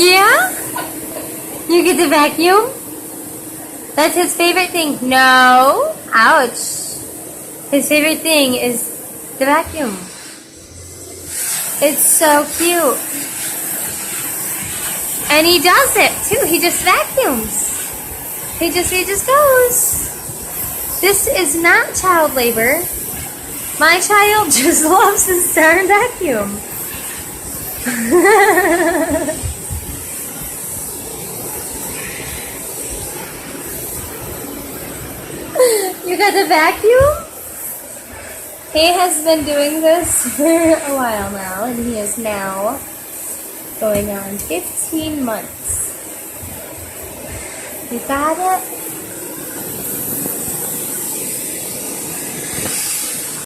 Yeah? You get the vacuum? That's his favorite thing. No. Ouch. His favorite thing is the vacuum. It's so cute. And he does it too. He just vacuums. He just goes. This is not child labor. My child just loves his darn vacuum. You got the vacuum? He has been doing this for a while now, and he is now going on 15 months. You got it?